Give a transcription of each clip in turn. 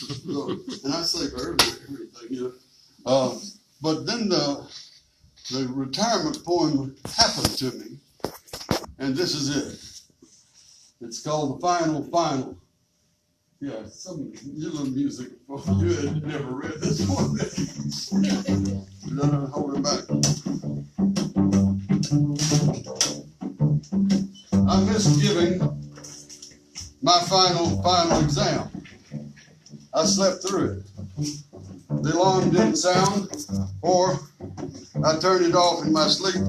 So, and I say everything, you know. But then the retirement poem happened to me, and this is it. It's called The Final. Yeah, some little music for you had never read this one. Hold it back. I missed giving my final exam. I slept through it. The alarm didn't sound, or I turned it off in my sleep.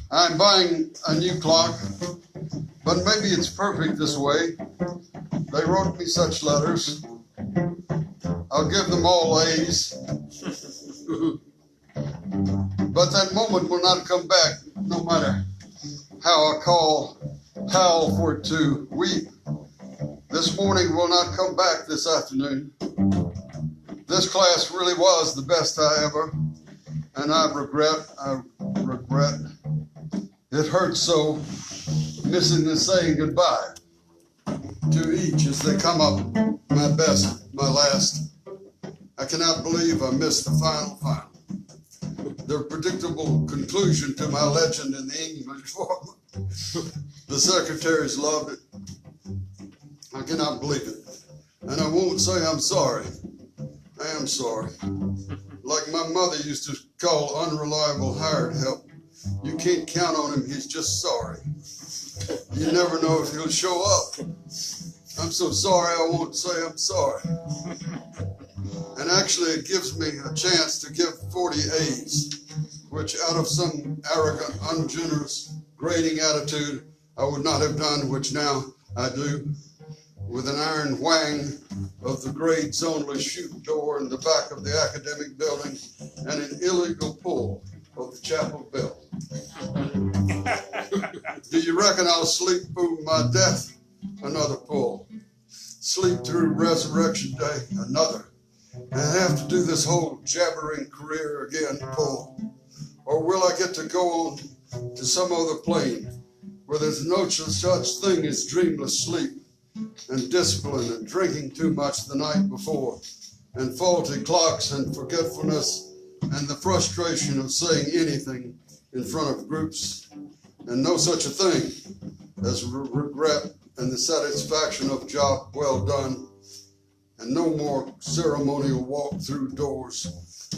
I'm buying a new clock, but maybe it's perfect this way. They wrote me such letters. I'll give them all A's. But that moment will not come back, no matter how I howl for it to weep. This morning will not come back this afternoon. This class really was the best I ever, and I regret. It hurts so, missing and saying goodbye to each as they come up, my best, my last. I cannot believe I missed the final. The predictable conclusion to my legend in the English form. The secretaries loved it. I cannot believe it. And I won't say I'm sorry. I am sorry. Like my mother used to call unreliable hired help. You can't count on him, he's just sorry. You never know if he'll show up. I'm so sorry I won't say I'm sorry. And actually it gives me a chance to give 40 A's, which out of some arrogant, ungenerous, grading attitude I would not have done, which now I do, with an iron whang of the grades only chute door in the back of the academic building and an illegal pull of the chapel bell. Do you reckon I'll sleep through my death? Another pull. Sleep through resurrection day? Another. And have to do this whole jabbering career again, pull. Or will I get to go on to some other plane where there's no such thing as dreamless sleep and discipline and drinking too much the night before and faulty clocks and forgetfulness and the frustration of saying anything in front of groups and no such a thing as regret and the satisfaction of job well done and no more ceremonial walk through doors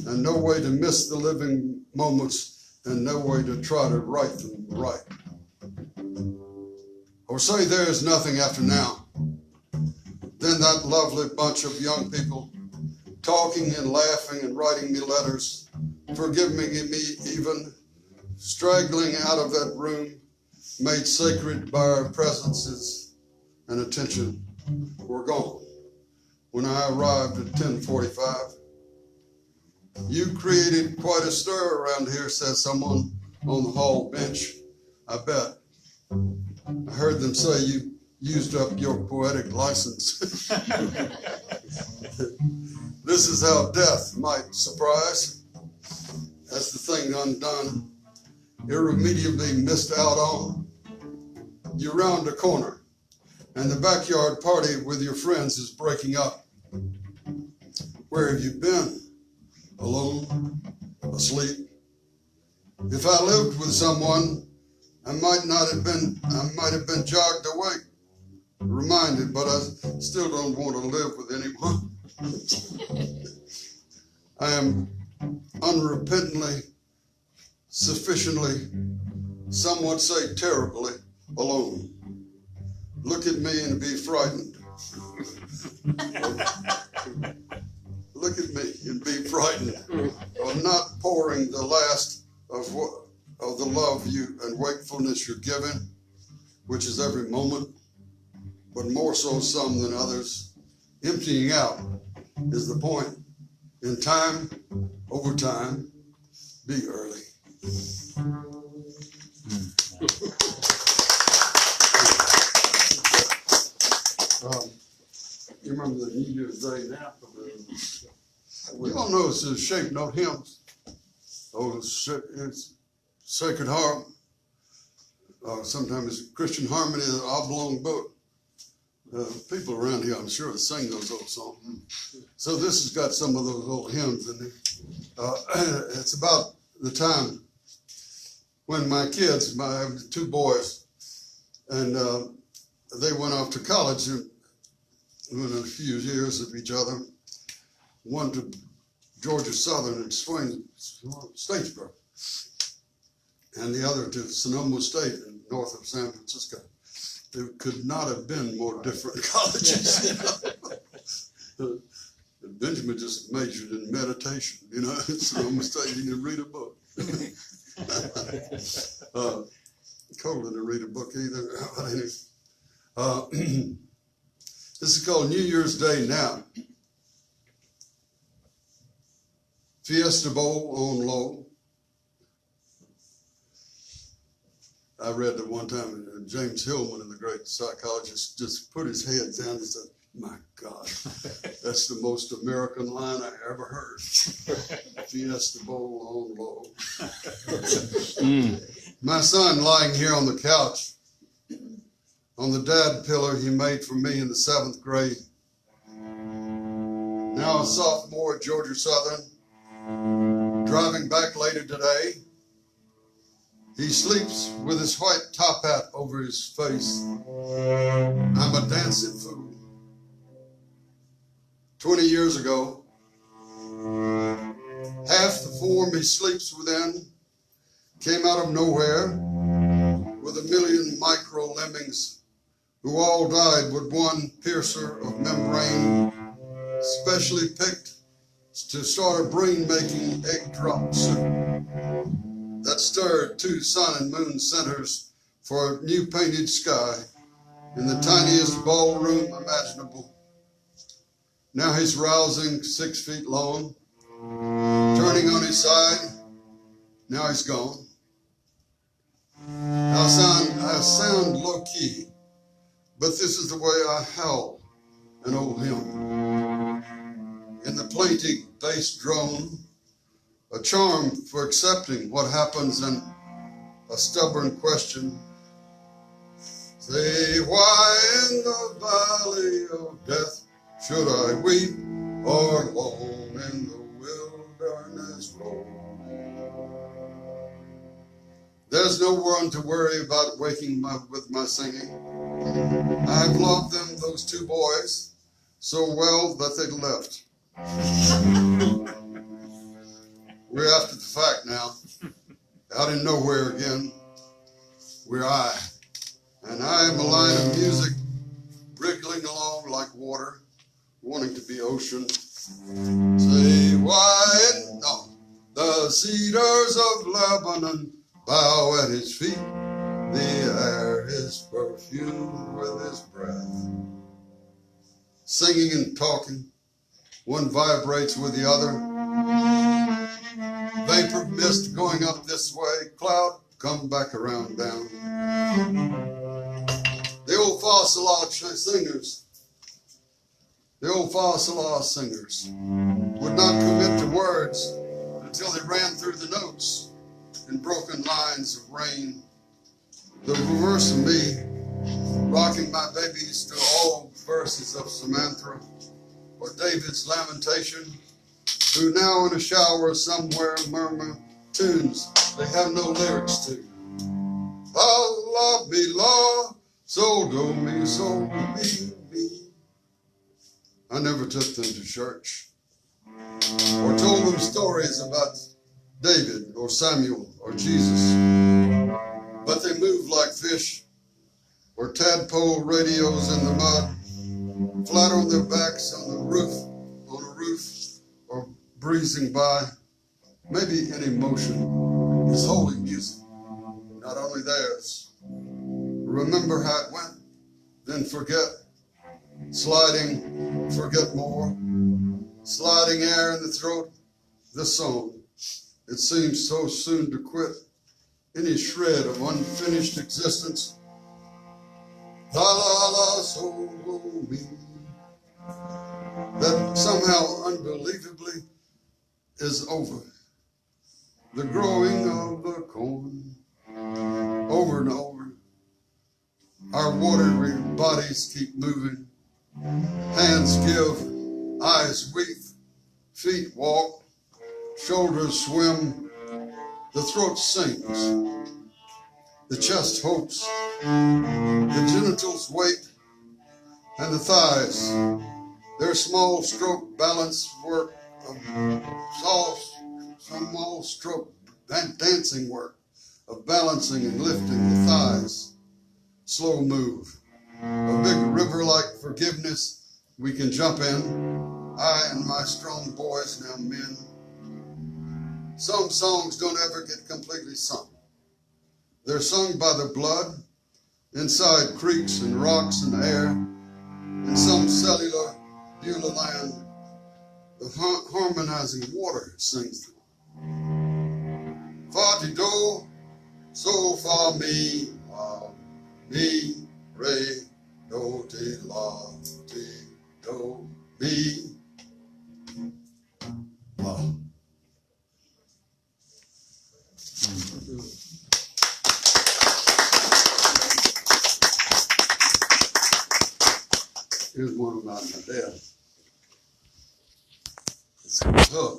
and no way to miss the living moments and no way to try to write them right. Or say there is nothing after now. Then that lovely bunch of young people talking and laughing and writing me letters, forgiving me even, straggling out of that room, made sacred by our presences and attention, were gone. When I arrived at 10:45, you created quite a stir around here, says someone on the hall bench. I bet. I heard them say you used up your poetic license. This is how death might surprise. That's the thing undone, irremediably missed out on. You round a corner, and the backyard party with your friends is breaking up. Where have you been? Alone? Asleep? If I lived with someone, I might have been jogged awake, reminded, but I still don't want to live with anyone. I am unrepentantly, sufficiently, some would say terribly, alone. Look at me and be frightened. Look at me and be frightened of not pouring the last of the love you and wakefulness you're given, which is every moment, but more so some than others. Emptying out is the point. In time, over time, be early. You remember the New Year's Day nap? We all know it's a shape note hymns. Oh, it's Sacred Heart. Sometimes it's Christian Harmony, an oblong book. People around here, I'm sure, sing those old songs. So this has got some of those old hymns in it. It's about the time when my kids, I have two boys, and they went off to college within a few years of each other. One to Georgia Southern in Statesboro, and the other to Sonoma State in north of San Francisco. There could not have been more different colleges. Benjamin just majored in meditation, Sonoma State, he didn't read a book. Coleman didn't read a book either. This is called New Year's Day Now. Fiesta Bowl on low. I read that one time, James Hillman, the great psychologist, just put his head down and said, "My God, that's the most American line I ever heard." Fiesta Bowl on low. My son lying here on the couch, on the dad pillow he made for me in the 7th grade. Now a sophomore at Georgia Southern, driving back later today. He sleeps with his white top hat over his face. I'm a dancing fool. 20 years ago, half the form he sleeps within came out of nowhere with 1 million micro lemmings who all died with one piercer of membrane, specially picked to start a brain-making egg drop soup that stirred 2 sun and moon centers for a new painted sky in the tiniest ballroom imaginable. Now he's rousing 6 feet long, turning on his side. Now he's gone. I sound low-key, but this is the way I howl an old hymn. In the plaintive bass drone, a charm for accepting what happens in a stubborn question. Say, why in the valley of death should I weep, or alone in the wilderness roam? There's no one to worry about waking up with my singing. I've loved them, those 2 boys, so well that they left. We're after the fact now, out in nowhere again. We're I, and I am a line of music wriggling along like water, wanting to be ocean. Say, why, no, the cedars of Lebanon bow at his feet. The air is perfumed with his breath. Singing and talking, one vibrates with the other. Vapor mist going up this way, cloud come back around down. The old fa sol singers would not commit to words until they ran through the notes in broken lines of rain. The reverse of me, rocking my babies to old verses of Samantha or David's lamentation, who now in a shower somewhere murmur tunes they have no lyrics to. Allah be law, so do me, me. I never took them to church or told them stories about David or Samuel or Jesus, but they moved like fish or tadpole radios in the mud, flat on their backs on a roof, or breezing by. Maybe any motion is holy music, not only theirs. Remember how it went, then forget. Sliding, forget more. Sliding air in the throat, this song. It seems so soon to quit any shred of unfinished existence. La la la, so me. That somehow unbelievably is over. The growing of the corn, over and over. Our watery bodies keep moving. Hands give, eyes weep, feet walk, shoulders swim, the throat sings, the chest hopes, the genitals wait, and the thighs, their small stroke balance work of small stroke dancing work of balancing and lifting the thighs, slow move. A big river like forgiveness we can jump in, I and my strong boys, now men. Some songs don't ever get completely sung. They're sung by the blood, inside creeks and rocks and air. In some cellular Beulah land, the harmonizing water sings them. Fa-ti-do, so-fa-mi, re, do, ti, la, ti, do, mi, la. Here's one about my dad. It's Hub.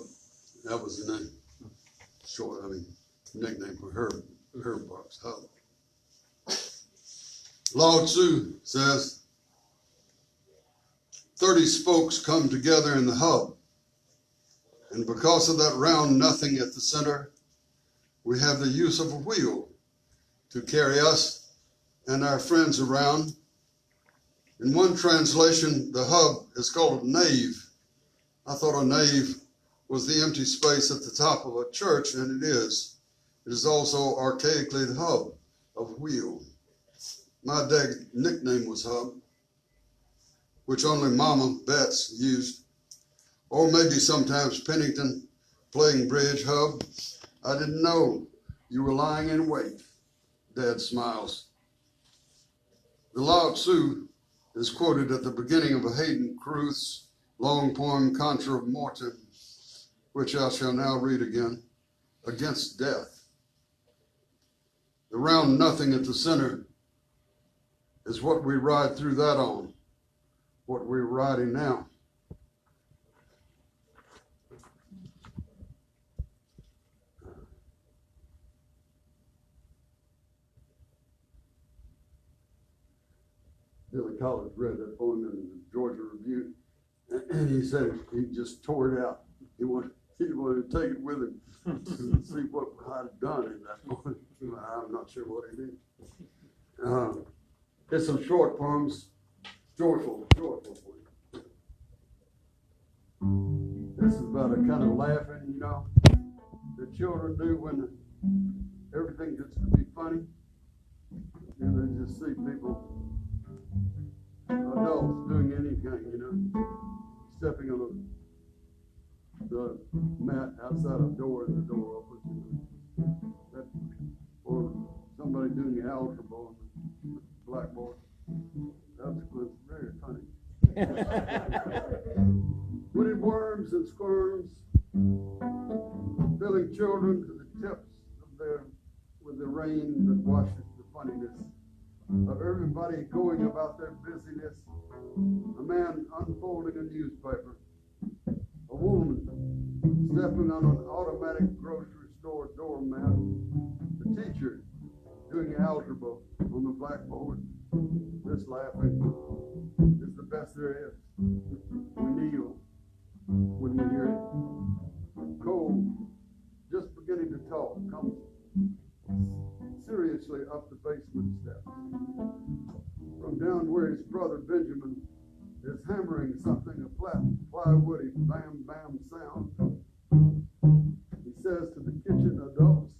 That was the name. Nickname for Herb Barks, Hub. Lao Tzu says, 30 spokes come together in the hub. And because of that round nothing at the center, we have the use of a wheel to carry us and our friends around. In one translation, the hub is called a nave. I thought a nave was the empty space at the top of a church, and it is. It is also archaically the hub of wheel. My dad's nickname was Hub, which only Mama Betts used. Or maybe sometimes Pennington playing bridge. Hub, I didn't know you were lying in wait. Dad smiles. The Lao Tzu is quoted at the beginning of a Hayden Carruth's long poem, Contra Mortem, which I shall now read again, Against Death. The round nothing at the center is what we ride through that on, what we're riding now. Billy Collins read that poem in the Georgia Review, and he said he just tore it out. He wanted to take it with him to see what I'd done in that poem. I'm not sure what he did. Here's some short poems, joyful for you. This is about a kind of laughing, that children do when everything gets to be funny. And they just see people, adults doing anything, stepping on the mat outside a door and the door opens. Or somebody doing algebra on the blackboard. That's very funny. When it worms and squirms, filling children to the tips of with the rain that washes the funniness of everybody going about their busyness. A man unfolding a newspaper. A woman stepping on an automatic grocery store doormat. The teacher doing algebra on the blackboard. This laughing is the best there is. We kneel when we hear it. Cole, just beginning to talk, comes seriously up the basement steps. From down where his brother Benjamin is hammering something, a flat, plywoody bam bam sound. He says to the kitchen adults,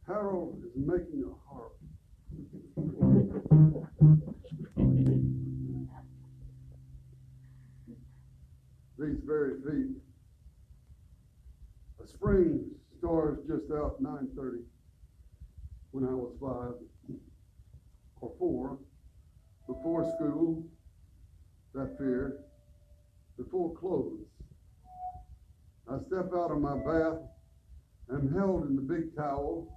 Harold is making a harp. These very feet. A spring stars just out 9:30 when I was 5 or 4, before school, that fear, before clothes. I step out of my bath, am held in the big towel,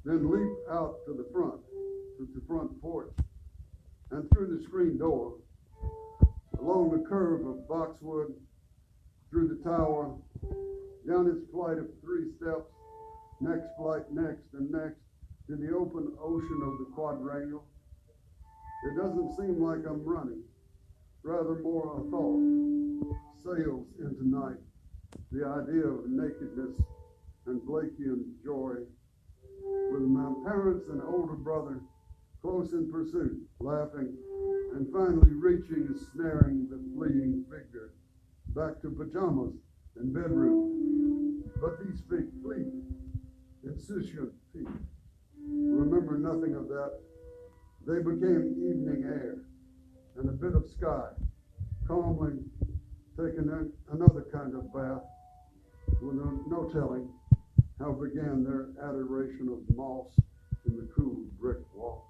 then leap out to the front porch, and through the screen door, along the curve of boxwood, through the tower, down its flight of 3 steps, next flight, next, and next, to the open ocean of the quadrangle. It doesn't seem like I'm running, rather more a thought sails into night, the idea of nakedness and Blakean joy, with my parents and older brother close in pursuit, laughing, and finally reaching and snaring the fleeing figure back to pajamas and bedroom. But these feet fleet, insouciant feet. Remember nothing of that. They became evening air and a bit of sky, calmly taking another kind of bath, with no telling how began their adoration of moss in the cool brick wall.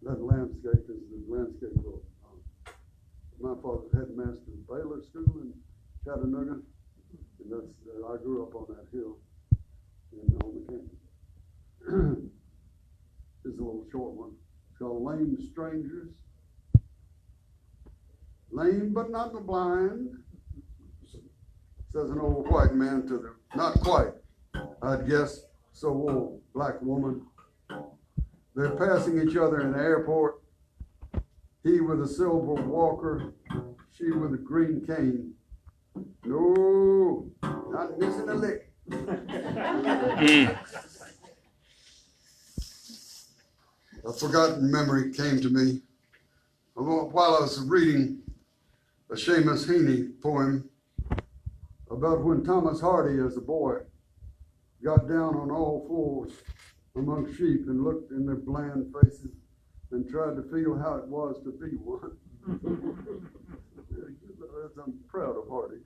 That landscape is the landscape of my father's headmaster of Baylor School in Chattanooga, and that's I grew up on that hill in Homer County. This is a little short one. It's called Lame Strangers. Lame but not the blind, says an old white man to the not quite, I'd guess, so old black woman. They're passing each other in the airport. He with a silver walker, she with a green cane. No, not missing a lick. A forgotten memory came to me while I was reading a Seamus Heaney poem about when Thomas Hardy, as a boy, got down on all fours among sheep and looked in their bland faces and tried to feel how it was to be one. I'm proud of Hardy.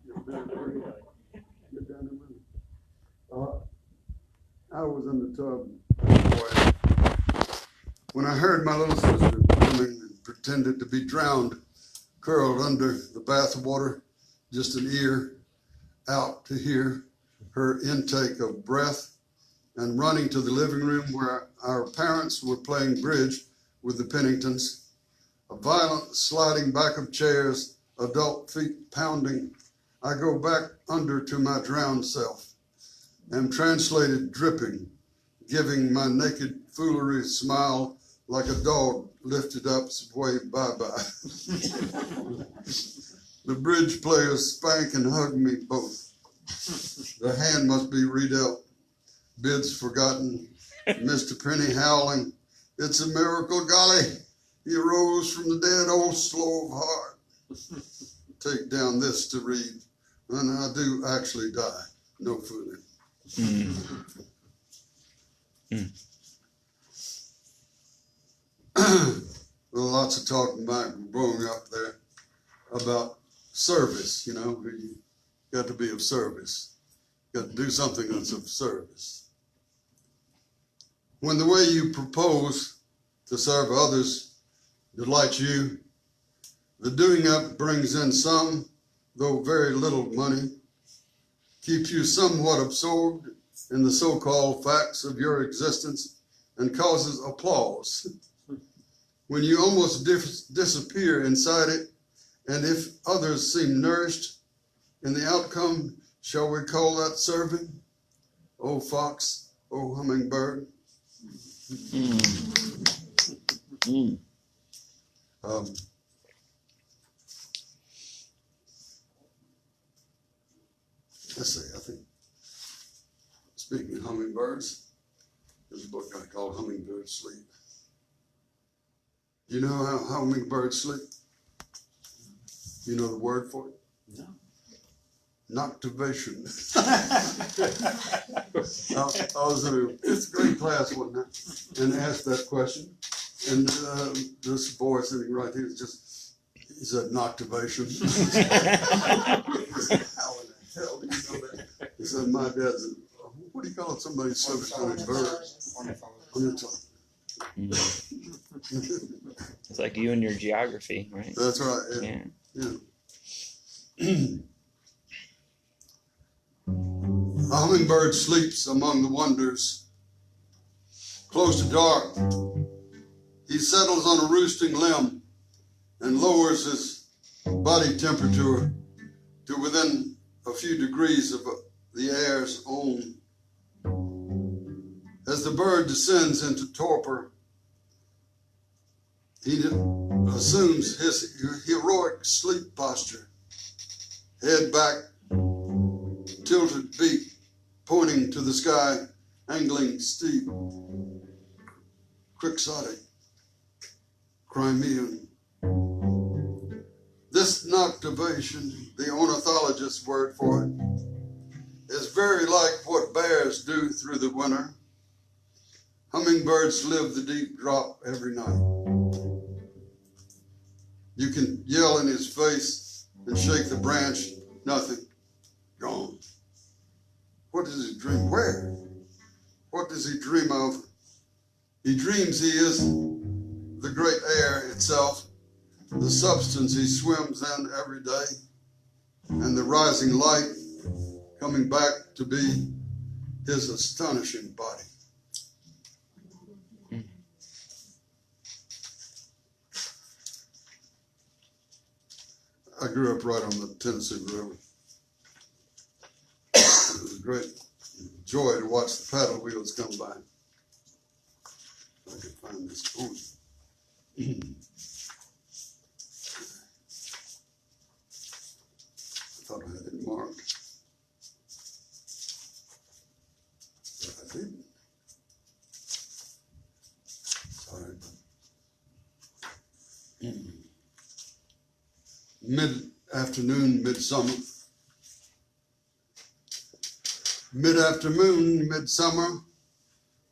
I was in the tub when I heard my little sister coming and pretended to be drowned, curled under the bath water, just an ear out to hear her intake of breath, and running to the living room where our parents were playing bridge with the Penningtons. A violent sliding back of chairs, adult feet pounding. I go back under to my drowned self, am translated dripping, giving my naked foolery smile like a dog lifted up its way bye-bye. The bridge players spank and hug me both. The hand must be redealt. Bids forgotten. Mr. Penny howling. It's a miracle, golly. He arose from the dead, old slow of heart. Take down this to read. And I do actually die. No fooling. Well, lots of talking about growing up there about service, you know, you got to be of service. You got to do something that's of service. When the way you propose to serve others delights you, the doing up brings in some, though very little money, keeps you somewhat absorbed in the so-called facts of your existence and causes applause. When you almost disappear inside it, and if others seem nourished in the outcome, shall we call that serving? Oh fox, oh hummingbird. Let's see, I think, speaking of hummingbirds, there's a book I called Hummingbird Sleep. You know how hummingbirds sleep? You know the word for it? No. Noctivation. I was in a fifth grade class one night and asked that question. And this boy sitting right here he said, noctivation. How in the hell do you know that? He said, my dad said, what do you call it? Somebody sleeps on a bird. On the tongue. It's like you and your geography, right? That's right. Yeah. A hummingbird sleeps among the wonders Close to dark, he settles on a roosting limb and lowers his body temperature to within a few degrees of the air's own. As the bird descends into torpor, he assumes his heroic sleep posture, head back, tilted beak pointing to the sky, angling steep, quixotic, Crimean. This noctivation, the ornithologist's word for it, is very like what bears do through the winter. Hummingbirds live the deep drop every night. You can yell in his face and shake the branch, nothing, gone. What does he dream? Where? What does he dream of? He dreams he is the great air itself, the substance he swims in every day, and the rising light coming back to be his astonishing body. I grew up right on the Tennessee River. It was a great joy to watch the paddle wheels come by. If I could find this point. I thought I had it marked, but I didn't. Sorry. Mid-afternoon, midsummer. Mid-afternoon, midsummer,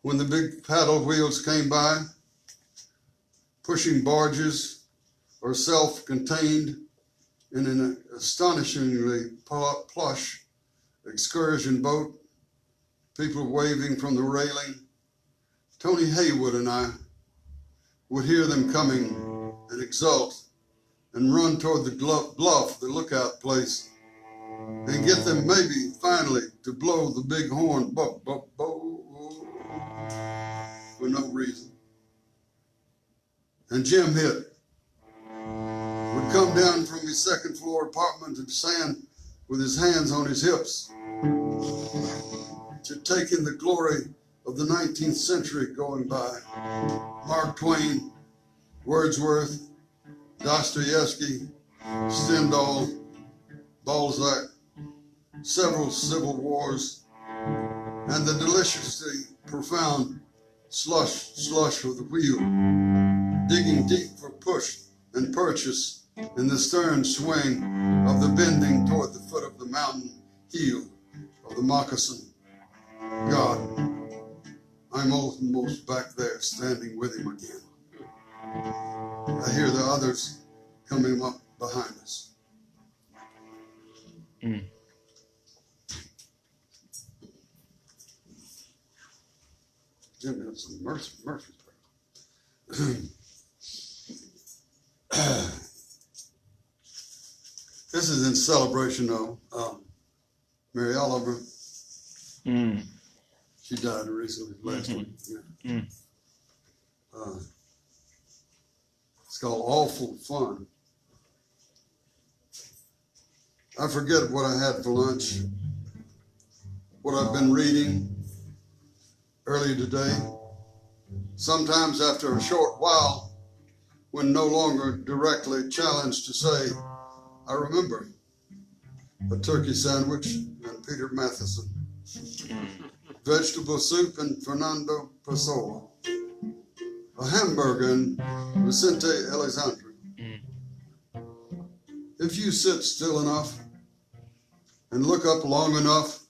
when the big paddle wheels came by, pushing barges or self-contained in an astonishingly plush excursion boat, people waving from the railing, Tony Haywood and I would hear them coming and exult and run toward the bluff, the lookout place, and get them maybe finally to blow the big horn, for no reason. And Jim Hitt would come down from his second floor apartment to sand with his hands on his hips to take in the glory of the 19th century going by. Mark Twain, Wordsworth, Dostoevsky, Stendhal, Balzac, several civil wars, and the deliciously profound slush of the wheel, digging deep for push and purchase in the stern swing of the bending toward the foot of the mountain heel of the moccasin. God, I'm almost back there standing with him again. I hear the others coming up behind us. Jim had some Murphy's. This is in celebration of Mary Oliver. She died recently, last week. Yeah. It's called Awful Fun. I forget what I had for lunch, what I've been reading earlier today. Sometimes after a short while, when no longer directly challenged to say, I remember a turkey sandwich and Peter Matheson, vegetable soup and Fernando Pessoa, a hamburger and Vicente Alexandre. If you sit still enough and look up long enough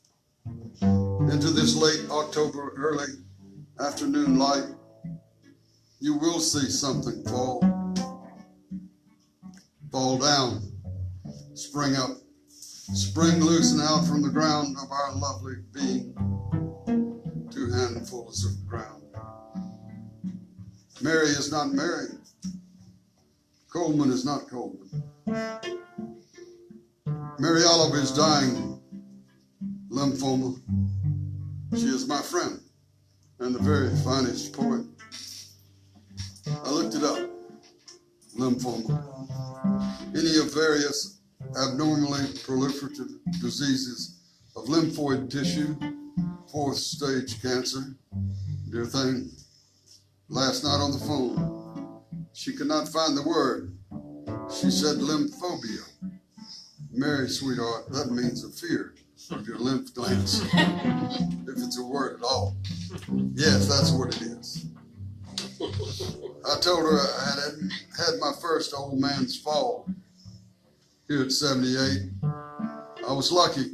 into this late October, early afternoon light, you will see something fall down, spring up, spring loosen out from the ground of our lovely being, 2 handfuls of ground. Mary is not Mary. Coleman is not Coleman. Mary Oliver is dying, lymphoma. She is my friend. and the very finest poet. I looked it up. Lymphoma. Any of various abnormally proliferative diseases of lymphoid tissue, fourth stage cancer. Dear thing, last night on the phone, she could not find the word. She said lymphobia. Mary, sweetheart, that means a fear of your lymph glands, if it's a word at all. Yes, that's what it is. I told her I had my first old man's fall here at 78. I was lucky,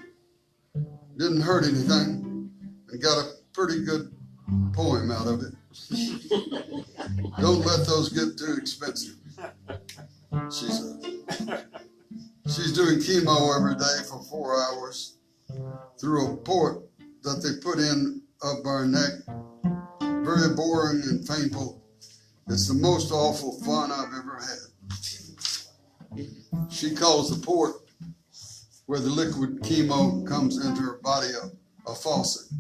didn't hurt anything, and got a pretty good poem out of it. Don't let those get too expensive, she said. She's doing chemo every day for 4 hours through a port that they put in up our neck. Very boring and painful. It's the most awful fun I've ever had. She calls the port where the liquid chemo comes into her body a faucet.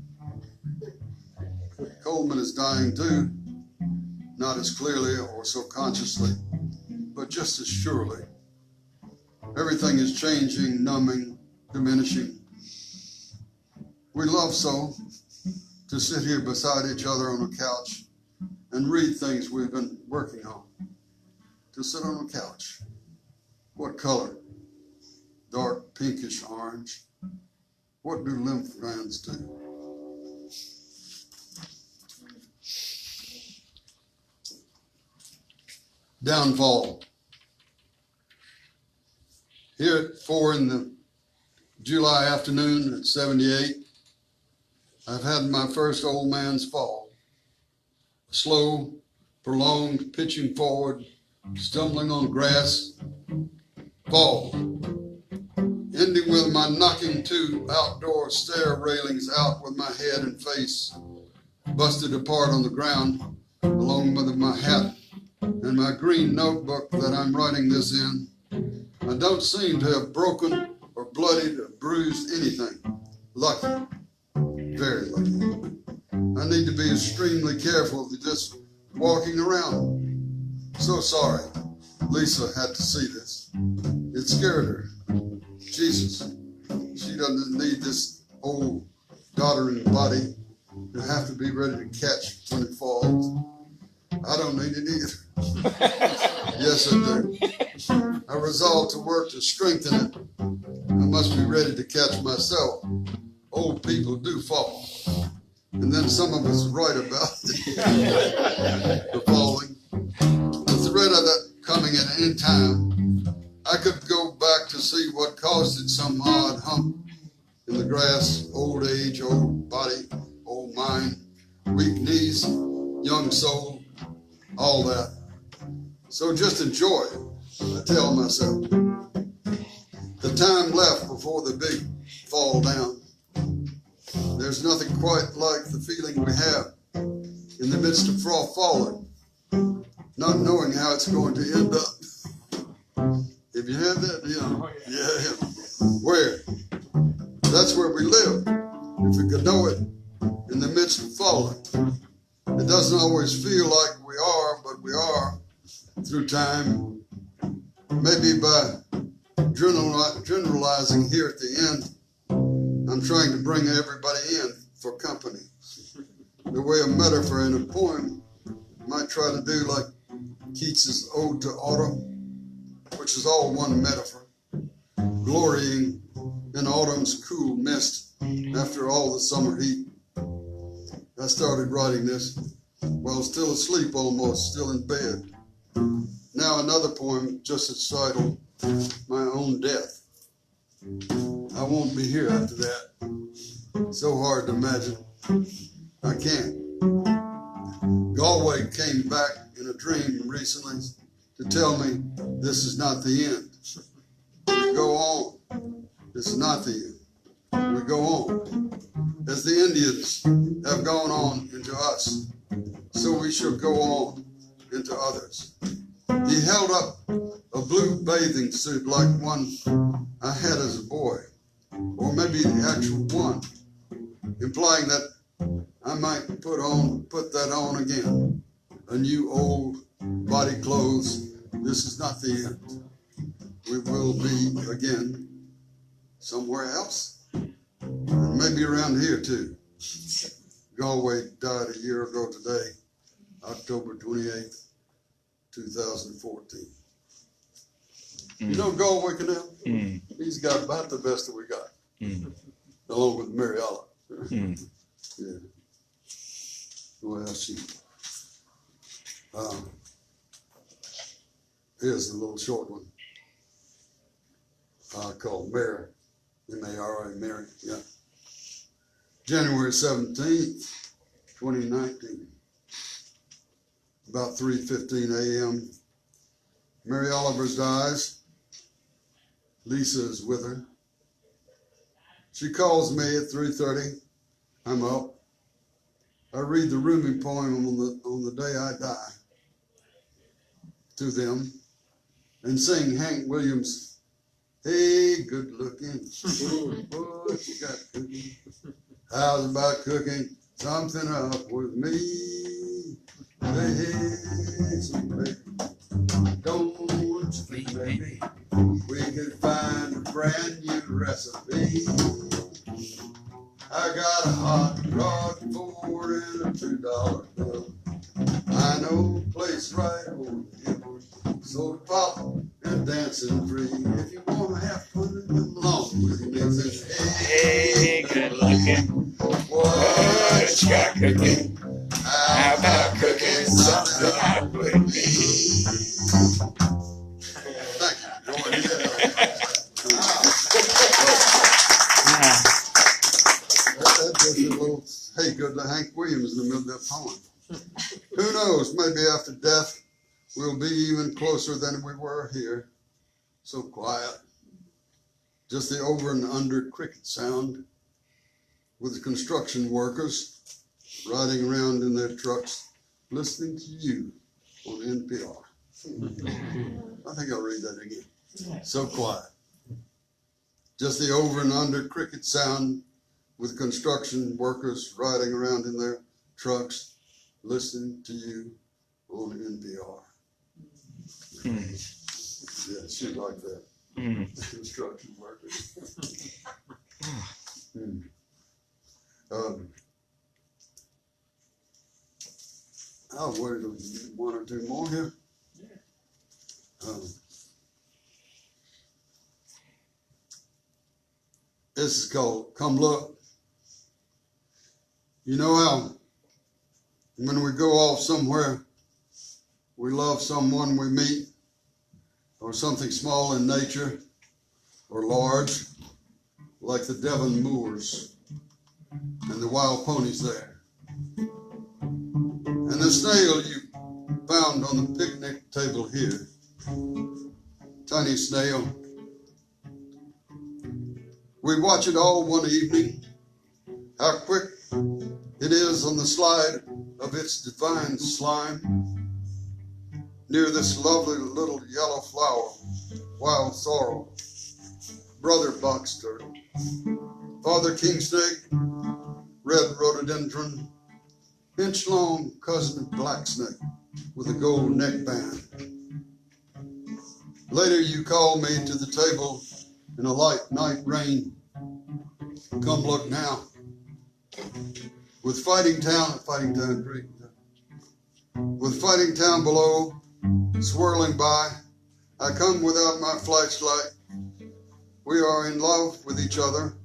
Coleman is dying too, not as clearly or so consciously, but just as surely. Everything is changing, numbing, diminishing. We love so to sit here beside each other on a couch and read things we've been working on. To sit on a couch. What color? Dark pinkish orange. What do lymph glands do? Downfall. Here at 4 in the July afternoon at 78, I've had my first old man's fall. A slow, prolonged pitching forward, stumbling on grass, fall. Ending with my knocking two outdoor stair railings out with my head and face busted apart on the ground, along with my hat and my green notebook that I'm writing this in. I don't seem to have broken or bloodied or bruised anything. Lucky. Very lucky. I need to be extremely careful of just walking around. So sorry. Lisa had to see this. It scared her. Jesus. She doesn't need this old doddering body to have to be ready to catch when it falls. I don't need it either. Yes, I do. I resolved to work to strengthen it. I must be ready to catch myself. Old people do fall. And then some of us write about the falling. The threat of that coming at any time. I could go back to see what caused it, some odd hump in the grass, old age, old body, old mind, weak knees, young soul, all that. So just enjoy it, I tell myself. The time left before the big fall down. There's nothing quite like the feeling we have in the midst of falling, not knowing how it's going to end up. Have you had that? Yeah. Where? That's where we live. If we could know it in the midst of falling. It doesn't always feel like we are, but we are through time. Maybe by generalizing here at the end, I'm trying to bring everybody in for company. The way a metaphor in a poem might try to do, like Keats's Ode to Autumn, which is all one metaphor, glorying in autumn's cool mist after all the summer heat. I started writing this while still asleep almost, still in bed. Now another poem just entitled My Own Death. I won't be here after that. So hard to imagine. I can't. Galway came back in a dream recently to tell me this is not the end. We go on. This is not the end. We go on. As the Indians have gone on into us, so we shall go on into others. He held up a blue bathing suit like one I had as a boy, or maybe the actual one, implying that I might put that on again. A new old body clothes. This is not the end. We will be again somewhere else. And maybe around here too. Galway died a year ago today, October 28th, 2014. You know Galway Canal? He's got about the best that we got, along with Mariella. Yeah. Well, here's the little short one. Called Mary, M-A-R-I, Mary, yeah. January 17th, 2019. About 3:15 a.m. Mary Oliver's dies. Lisa is with her. She calls me at 3:30. I'm up. I read the Rumi poem on the day I die to them and sing Hank Williams' "Hey, good looking, what you got cooking? How's about cooking something up with me? Hey, sweet baby, don't you think maybe we could find a brand new recipe? I got a hot rod for and a $2 bill. I know a place right over the hill, so pop and dancing free. If you wanna have fun, come along with me. Hey, good looking. What you got cooking? How about cooking something up with me? Thank you. Go ahead. That's just a little "Hey, good to Hank Williams" in the middle of that poem. Who knows? Maybe after death we'll be even closer than we were here. So quiet. Just the over and under cricket sound with the construction workers riding around in their trucks listening to you on NPR. I think I'll read that again. So quiet. Just the over and under cricket sound with construction workers riding around in their trucks listening to you on NPR. Yeah, she'd like that. Construction workers. I'll wait one or two more here. This is called "Come Look." You know how when we go off somewhere, we love someone we meet, or something small in nature, or large, like the Devon moors and the wild ponies there. And the snail you found on the picnic table here, tiny snail. We watch it all one evening, how quick it is on the slide of its divine slime, near this lovely little yellow flower, wild sorrel, brother box turtle, father king snake, red rhododendron, inch-long cousin black snake with a gold neckband. Later you call me to the table in a light night rain. Come look now. With Fighting Town below, swirling by, I come without my flashlight. We are in love with each other,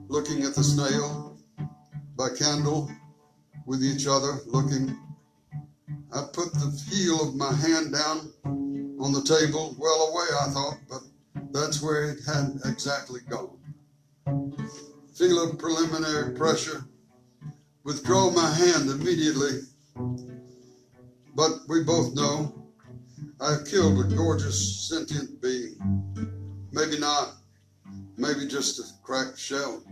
looking at the snail, by candle, with each other, looking. I put the heel of my hand down on the table, well away I thought, but that's where it had exactly gone. Feel a preliminary pressure, withdraw my hand immediately, but we both know I've killed a gorgeous sentient being. Maybe not, maybe just a cracked shell,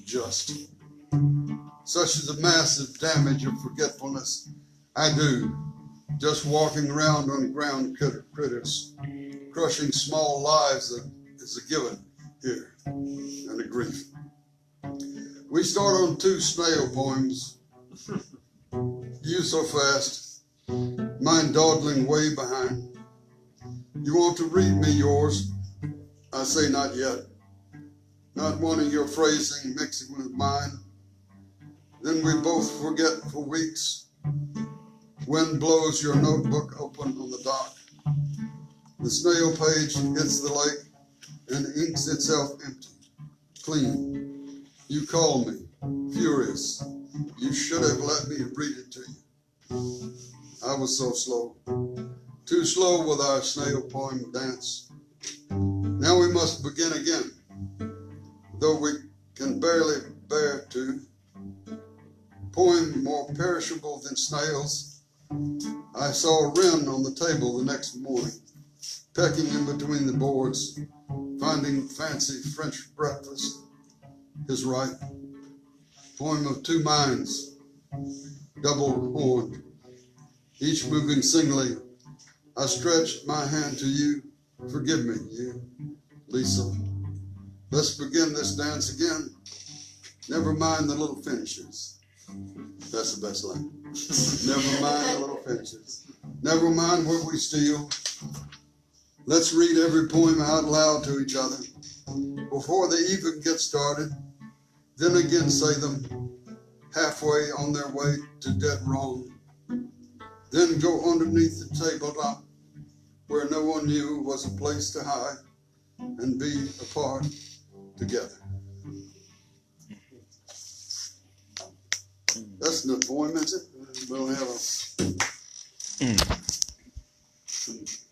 just. Such is the massive damage of forgetfulness I do, just walking around on ground critters, crushing small lives that is a given here, and a grief. We start on 2 snail poems You so fast, mine dawdling way behind. You want to read me yours? I say not yet. Not wanting your phrasing mixing with mine. Then we both forget for weeks. Wind blows your notebook open on the dock. The snail page hits the lake and inks itself empty, clean. You call me, furious. You should have let me read it to you. I was so slow. Too slow with our snail poem dance. Now we must begin again, though we can barely bear to. Poem more perishable than snails. I saw a wren on the table the next morning, pecking in between the boards, finding fancy French breakfast. His right. Poem of two minds, double horned, each moving singly. I stretched my hand to you. Forgive me, you, Lisa. Let's begin this dance again. Never mind the little finishes. That's the best line. Never mind the little finishes. Never mind what we steal. Let's read every poem out loud to each other before they even get started. Then again say them halfway on their way to dead wrong. Then go underneath the tabletop where no one knew was a place to hide and be apart together. That's the poem, is it? We don't have a